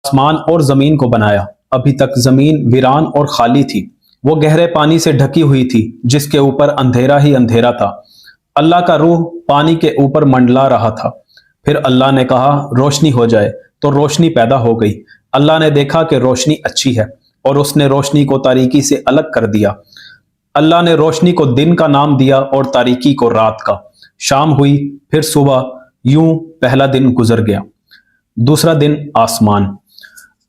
آسمان اور زمین کو بنایا۔ ابھی تک زمین ویران اور خالی تھی، وہ گہرے پانی سے ڈھکی ہوئی تھی جس کے اوپر اندھیرا ہی اندھیرا تھا۔ اللہ کا روح پانی کے اوپر منڈلا رہا تھا۔ پھر اللہ نے کہا روشنی ہو جائے، تو روشنی پیدا ہو گئی۔ اللہ نے دیکھا کہ روشنی اچھی ہے، اور اس نے روشنی کو تاریکی سے الگ کر دیا۔ اللہ نے روشنی کو دن کا نام دیا اور تاریکی کو رات کا۔ شام ہوئی، پھر صبح، یوں پہلا دن گزر گیا۔ دوسرا دن آسمان۔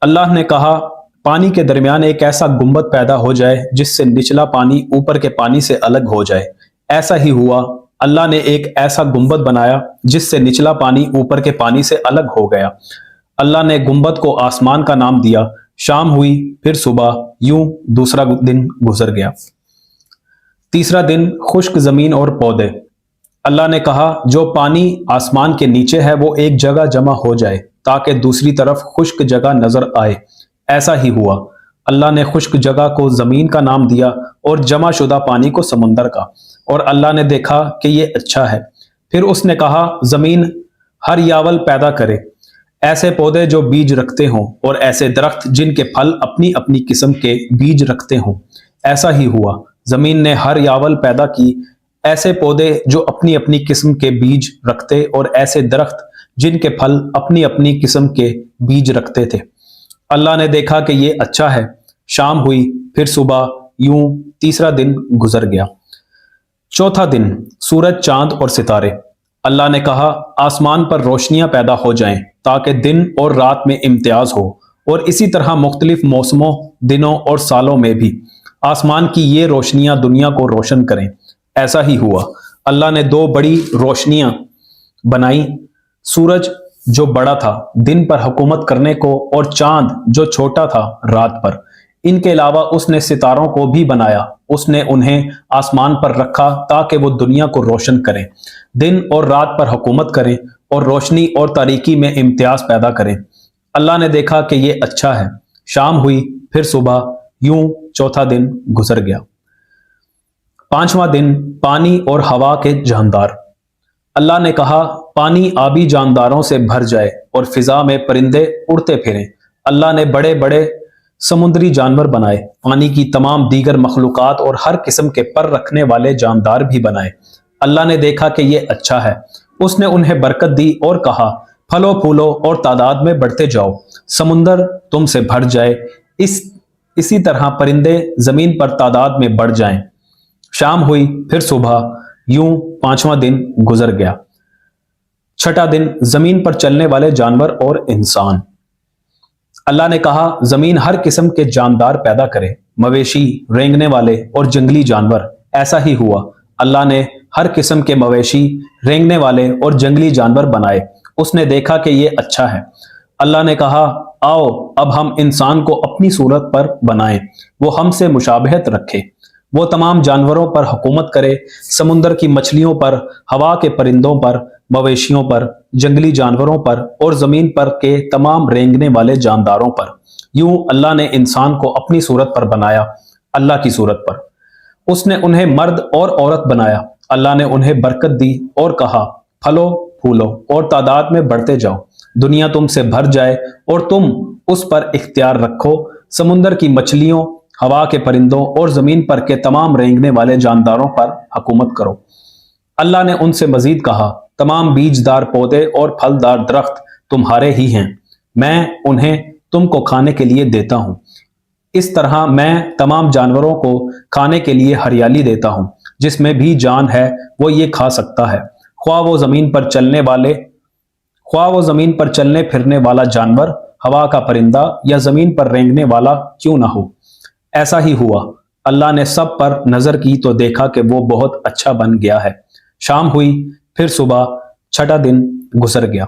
اللہ نے کہا پانی کے درمیان ایک ایسا گنبد پیدا ہو جائے جس سے نچلا پانی اوپر کے پانی سے الگ ہو جائے۔ ایسا ہی ہوا۔ اللہ نے ایک ایسا گنبد بنایا جس سے نچلا پانی اوپر کے پانی سے الگ ہو گیا۔ اللہ نے گنبد کو آسمان کا نام دیا۔ شام ہوئی، پھر صبح، یوں دوسرا دن گزر گیا۔ تیسرا دن خشک زمین اور پودے۔ اللہ نے کہا جو پانی آسمان کے نیچے ہے وہ ایک جگہ جمع ہو جائے تاکہ دوسری طرف خشک جگہ نظر آئے۔ ایسا ہی ہوا۔ اللہ نے خشک جگہ کو زمین کا نام دیا اور جمع شدہ پانی کو سمندر کا، اور اللہ نے دیکھا کہ یہ اچھا ہے۔ پھر اس نے کہا زمین ہر یاول پیدا کرے، ایسے پودے جو بیج رکھتے ہوں اور ایسے درخت جن کے پھل اپنی اپنی قسم کے بیج رکھتے ہوں۔ ایسا ہی ہوا۔ زمین نے ہر یاول پیدا کی، ایسے پودے جو اپنی اپنی قسم کے بیج رکھتے اور ایسے درخت جن کے پھل اپنی اپنی قسم کے بیج رکھتے تھے۔ اللہ نے دیکھا کہ یہ اچھا ہے۔ شام ہوئی، پھر صبح، یوں تیسرا دن گزر گیا۔ چوتھا دن سورج، چاند اور ستارے۔ اللہ نے کہا آسمان پر روشنیاں پیدا ہو جائیں تاکہ دن اور رات میں امتیاز ہو، اور اسی طرح مختلف موسموں، دنوں اور سالوں میں بھی آسمان کی یہ روشنیاں دنیا کو روشن کریں۔ ایسا ہی ہوا۔ اللہ نے دو بڑی روشنیاں بنائیں، سورج جو بڑا تھا دن پر حکومت کرنے کو، اور چاند جو چھوٹا تھا رات پر۔ ان کے علاوہ اس نے ستاروں کو بھی بنایا۔ اس نے انہیں آسمان پر رکھا تاکہ وہ دنیا کو روشن کریں، دن اور رات پر حکومت کریں، اور روشنی اور تاریکی میں امتیاز پیدا کریں۔ اللہ نے دیکھا کہ یہ اچھا ہے۔ شام ہوئی، پھر صبح، یوں چوتھا دن گزر گیا۔ پانچواں دن پانی اور ہوا کے جاندار۔ اللہ نے کہا پانی آبی جانداروں سے بھر جائے اور فضا میں پرندے اڑتے پھریں۔ اللہ نے بڑے بڑے سمندری جانور بنائے، پانی کی تمام دیگر مخلوقات اور ہر قسم کے پر رکھنے والے جاندار بھی بنائے۔ اللہ نے دیکھا کہ یہ اچھا ہے۔ اس نے انہیں برکت دی اور کہا پھلو پھولو اور تعداد میں بڑھتے جاؤ، سمندر تم سے بھر جائے، اسی طرح پرندے زمین پر تعداد میں بڑھ جائیں۔ شام ہوئی، پھر صبح، یوں پانچواں دن گزر گیا۔ چھٹا دن زمین پر چلنے والے جانور اور انسان۔ اللہ نے کہا زمین ہر قسم کے جاندار پیدا کرے، مویشی، رینگنے والے اور جنگلی جانور۔ ایسا ہی ہوا۔ اللہ نے ہر قسم کے مویشی، رینگنے والے اور جنگلی جانور بنائے۔ اس نے دیکھا کہ یہ اچھا ہے۔ اللہ نے کہا آؤ اب ہم انسان کو اپنی صورت پر بنائیں، وہ ہم سے مشابہت رکھے، وہ تمام جانوروں پر حکومت کرے، سمندر کی مچھلیوں پر، ہوا کے پرندوں پر، مویشیوں پر، جنگلی جانوروں پر، اور زمین پر کے تمام رینگنے والے جانداروں پر۔ یوں اللہ نے انسان کو اپنی صورت پر بنایا، اللہ کی صورت پر۔ اس نے انہیں مرد اور عورت بنایا۔ اللہ نے انہیں برکت دی اور کہا پھلو پھولو اور تعداد میں بڑھتے جاؤ، دنیا تم سے بھر جائے اور تم اس پر اختیار رکھو، سمندر کی مچھلیوں، ہوا کے پرندوں اور زمین پر کے تمام رینگنے والے جانداروں پر حکومت کرو۔ اللہ نے ان سے مزید کہا تمام بیجدار پودے اور پھلدار درخت تمہارے ہی ہیں، میں انہیں تم کو کھانے کے لیے دیتا ہوں۔ اس طرح میں تمام جانوروں کو کھانے کے لیے ہریالی دیتا ہوں، جس میں بھی جان ہے وہ یہ کھا سکتا ہے، خواہ وہ زمین پر چلنے پھرنے والا جانور، ہوا کا پرندہ یا زمین پر رینگنے والا کیوں نہ ہو۔ ایسا ہی ہوا۔ اللہ نے سب پر نظر کی تو دیکھا کہ وہ بہت اچھا بن گیا ہے۔ شام ہوئی، پھر صبح، چھٹا دن گزر گیا۔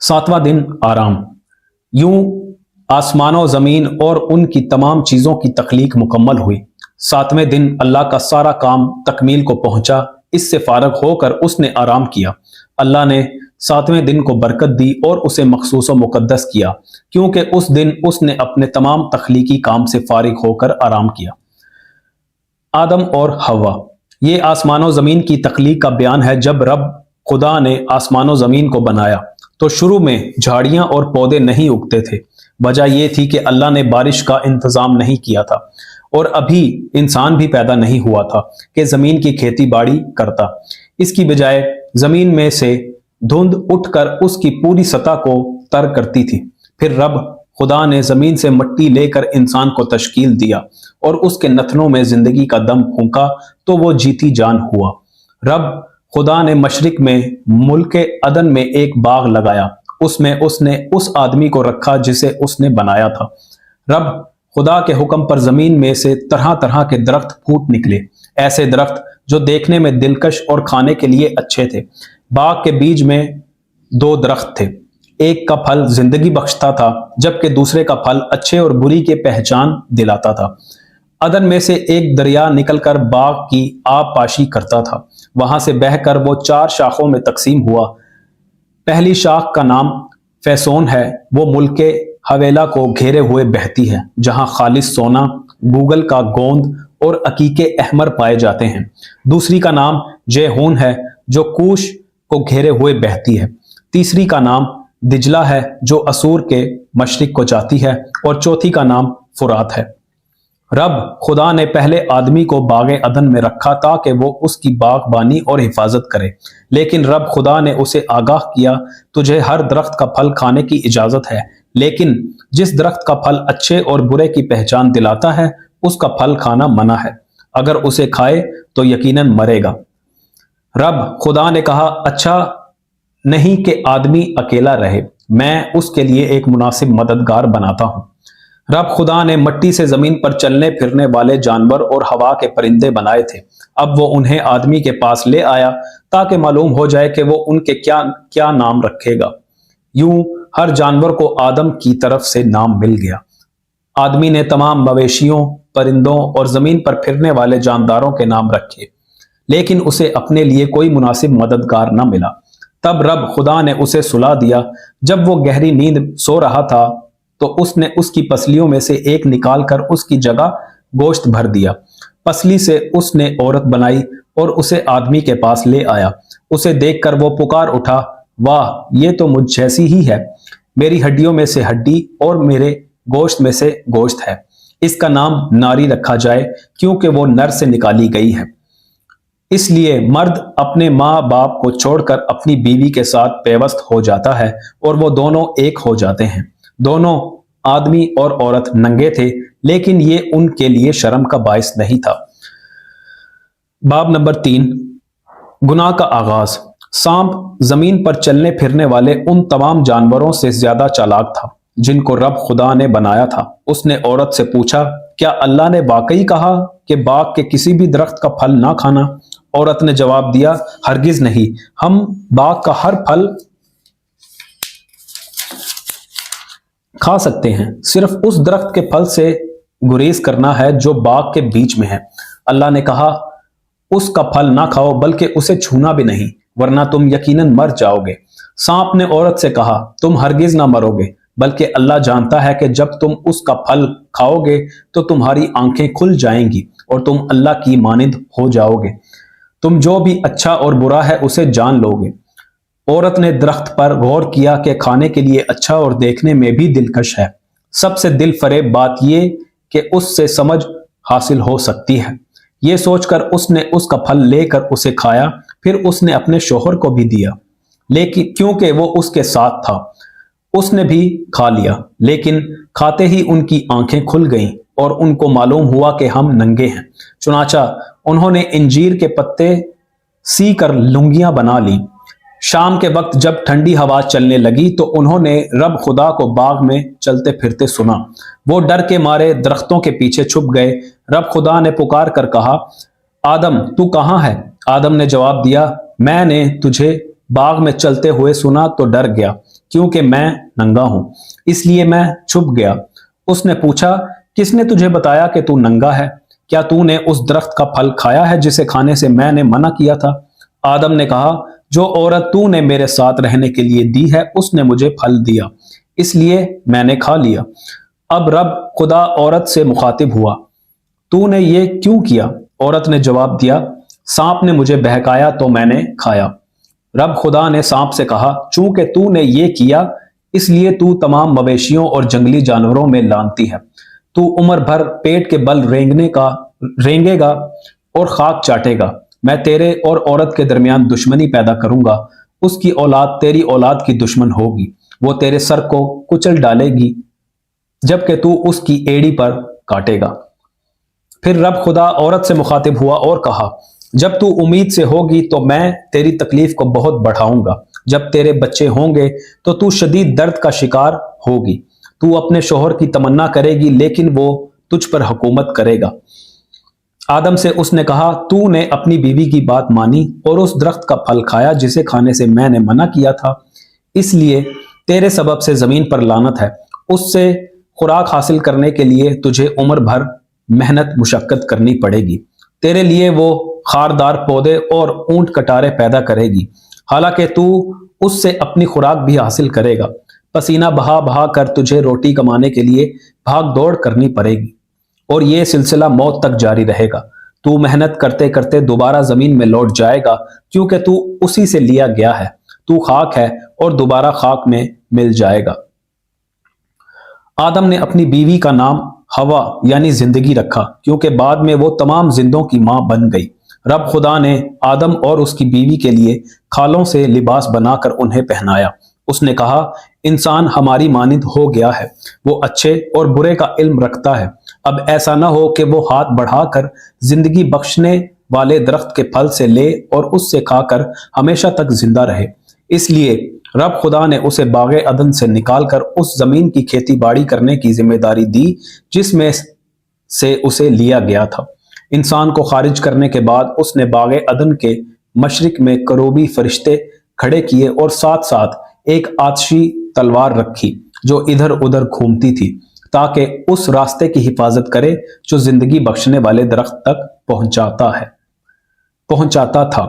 ساتواں دن آرام۔ یوں آسمان و زمین اور ان کی تمام چیزوں کی تخلیق مکمل ہوئی۔ ساتویں دن اللہ کا سارا کام تکمیل کو پہنچا، اس سے فارغ ہو کر اس نے آرام کیا۔ اللہ نے ساتویں دن کو برکت دی اور اسے مخصوص و مقدس کیا، کیونکہ اس دن اس نے اپنے تمام تخلیقی کام سے فارغ ہو کر آرام کیا۔ آدم اور حوا۔ یہ آسمان و زمین کی تخلیق کا بیان ہے۔ جب رب خدا نے آسمان و زمین کو بنایا तो शुरू में झाड़ियां और पौधे नहीं उगते थे। वजह यह थी कि अल्लाह ने बारिश का इंतजाम नहीं किया था और अभी इंसान भी पैदा नहीं हुआ था कि जमीन की खेती बाड़ी करता। इसकी बजाय जमीन में से धुंध उठकर उसकी पूरी सतह को तर करती थी। फिर रब खुदा ने जमीन से मिट्टी लेकर इंसान को तश्कील दिया और उसके नथनों में जिंदगी का दम फूंका तो वो जीती जान हुआ। रब खुदा ने मशरिक में मुल्क अदन में एक बाग लगाया, उसमें उसने उस आदमी को रखा जिसे उसने बनाया था। रब खुदा के हुक्म पर जमीन में से तरह तरह के दरख्त फूट निकले, ऐसे दरख्त जो देखने में दिलकश और खाने के लिए अच्छे थे। बाग के बीच में दो दरख्त थे, एक का फल जिंदगी बख्शता था जबकि दूसरे का फल अच्छे और बुरी के पहचान दिलाता था। अदन में से एक दरिया निकलकर बाग की आबपाशी करता था। वहां से बहकर वो 4 शाखों में तकसीम हुआ। पहली शाख का नाम फैसोन है, वो मुल्क हवेला को घेरे हुए बहती है, जहां खालिस सोना, गूगल का गोंद और अकीके अहमर पाए जाते हैं। दूसरी का नाम जेहून है, जो कूश को घेरे हुए बहती है। तीसरी का नाम दिजला है, जो असूर के मशरिक को जाती है, और चौथी का नाम फुरात है। रब खुदा ने पहले आदमी को बाग अदन में रखा ताकि वो उसकी बागबानी और हिफाजत करे, लेकिन रब खुदा ने उसे आगाह किया, तुझे हर दरख्त का फल खाने की इजाजत है, लेकिन जिस दरख्त का फल अच्छे और बुरे की पहचान दिलाता है उसका फल खाना मना है। अगर उसे खाए तो यकीनन मरेगा। रब खुदा ने कहा, अच्छा नहीं कि आदमी अकेला रहे, मैं उसके लिए एक मुनासिब मददगार बनाता हूं। रब खुदा ने मिट्टी से जमीन पर चलने फिरने वाले जानवर और हवा के परिंदे बनाए थे। अब वो उन्हें आदमी के पास ले आया ताकि मालूम हो जाए कि वो उनके क्या क्या नाम रखेगा। यूं हर जानवर को आदम की तरफ से नाम मिल गया। आदमी ने तमाम मवेशियों, परिंदों और जमीन पर फिरने वाले जानदारों के नाम रखे, लेकिन उसे अपने लिए कोई मुनासिब मददगार न मिला। तब रब खुदा ने उसे सुला दिया। जब वो गहरी नींद सो रहा था तो उसने उसकी पसलियों में से एक निकालकर उसकी जगह गोश्त भर दिया। पसली से उसने औरत बनाई और उसे आदमी के पास ले आया। उसे देखकर वो पुकार उठा, वाह, ये तो मुझ जैसी ही है, मेरी हड्डियों में से हड्डी और मेरे गोश्त में से गोश्त है। इसका नाम नारी रखा जाए क्योंकि वो नर से निकाली गई है। इसलिए मर्द अपने माँ बाप को छोड़कर अपनी बीवी के साथ पेवस्त हो जाता है और वो दोनों एक हो जाते हैं। दोनों आदमी और औरत नंगे थे, लेकिन ये उनके लिए शर्म का बायस नहीं था। बाब नंबर 3, गुनाह का आगाज। सांप जमीन पर चलने फिरने वाले उन तमाम जानवरों से ज्यादा चालाक था जिनको रब खुदा ने बनाया था। उसने औरत से पूछा, क्या अल्लाह ने वाकई कहा कि बाग के किसी भी दरख्त का फल ना खाना? औरत ने जवाब दिया, हरगिज नहीं, हम बाग का हर फल खा सकते हैं, सिर्फ उस दरख्त के फल से गुरेज करना है जो बाग के बीच में है। अल्लाह ने कहा, उसका फल ना खाओ बल्कि उसे छूना भी नहीं, वरना तुम यकीनन मर जाओगे। सांप ने औरत से कहा, तुम हरगिज ना मरोगे, बल्कि अल्लाह जानता है कि जब तुम उसका फल खाओगे तो तुम्हारी आंखें खुल जाएंगी और तुम अल्लाह की मानिंद हो जाओगे। तुम जो भी अच्छा और बुरा है उसे जान लोगे। औरत ने दरख्त पर गौर किया कि खाने के लिए अच्छा और देखने में भी दिलकश है। सबसे दिल फरेब बात यह कि उससे समझ हासिल हो सकती है। ये सोचकर उसने उसका फल लेकर उसे खाया, फिर उसने अपने शोहर को भी दिया, लेकिन क्योंकि वो उसके साथ था। उसने भी खा लिया, लेकिन खाते ही उनकी आंखें खुल गईं और उनको मालूम हुआ कि हम नंगे हैं। चुनाचा उन्होंने इंजीर के पत्ते सी कर लुंगियां बना ली। शाम के वक्त जब ठंडी हवा चलने लगी तो उन्होंने रब खुदा को बाग में चलते फिरते सुना। वो डर के मारे दरख्तों के पीछे छुप गए। रब खुदा ने पुकार कर कहा, आदम तू कहाँ है? आदम ने जवाब दिया, मैंने तुझे बाग में चलते हुए सुना तो डर गया, क्योंकि मैं नंगा हूं, इसलिए मैं छुप गया। उसने पूछा, किसने तुझे बताया कि तू नंगा है? क्या तूने उस दरख्त का फल खाया है जिसे खाने से मैंने मना किया था? आदम ने कहा, जो औरत तूने मेरे साथ रहने के लिए दी है उसने मुझे फल दिया, इसलिए मैंने खा लिया। अब रब खुदा औरत से मुखातिब हुआ, तूने ये क्यों किया? औरत ने जवाब दिया, सांप ने मुझे बहकाया तो मैंने खाया। रब खुदा ने सांप से कहा, चूंकि तूने ये किया इसलिए तू तमाम मवेशियों और जंगली जानवरों में लानती है। तू उम्र भर पेट के बल रेंगेगा और खाक चाटेगा। मैं तेरे और औरत के दरमियान दुश्मनी पैदा करूंगा। उसकी औलाद तेरी औलाद की दुश्मन होगी। वो तेरे सर को कुचल डालेगी जबकि तू उसकी एड़ी पर काटेगा। फिर रब खुदा औरत से मुखातिब हुआ और कहा, जब तू उम्मीद से होगी तो मैं तेरी तकलीफ को बहुत बढ़ाऊंगा। जब तेरे बच्चे होंगे तो तू शदीद दर्द का शिकार होगी। तू अपने शोहर की तमन्ना करेगी लेकिन वो तुझ पर हुकूमत करेगा। आदम से उसने कहा, तूने अपनी बीवी की बात मानी और उस दरख्त का फल खाया जिसे खाने से मैंने मना किया था, इसलिए तेरे सबब से जमीन पर लानत है। उससे खुराक हासिल करने के लिए तुझे उम्र भर मेहनत मुशक्कत करनी पड़ेगी। तेरे लिए वो खारदार पौधे और ऊंट कटारे पैदा करेगी, हालांकि तू उससे अपनी खुराक भी हासिल करेगा। पसीना बहा बहा कर तुझे रोटी कमाने के लिए भाग दौड़ करनी पड़ेगी और ये सिलसिला मौत तक जारी रहेगा। तू मेहनत करते करते दोबारा जमीन में लौट जाएगा क्योंकि तू उसी से लिया गया है। तू खाक है और दोबारा खाक में मिल जाएगा। आदम ने अपनी बीवी का नाम हवा यानी जिंदगी रखा क्योंकि बाद में वो तमाम जिंदों की मां बन गई। रब खुदा ने आदम और उसकी बीवी के लिए खालों से लिबास बनाकर उन्हें पहनाया। उसने कहा, इंसान हमारी मानिंद हो गया है, वो अच्छे और बुरे का इल्म रखता है। अब ऐसा न हो कि वो हाथ बढ़ाकर जिंदगी बख्शने वाले दरख्त के फल से ले और उससे खाकर हमेशा तक जिंदा रहे। इसलिए रब खुदा ने उसे बागे अदन से निकालकर उस जमीन की खेती बाड़ी करने की जिम्मेदारी दी जिसमें से उसे लिया गया था। इंसान को खारिज करने के बाद उसने बागे अदन के मशरिक में करोबी फरिश्ते खड़े किए और साथ साथ एक आतशी तलवार रखी जो इधर उधर घूमती थी ताकि उस रास्ते की हिफाजत करे जो जिंदगी बख्शने वाले दरख्त तक पहुंचाता था।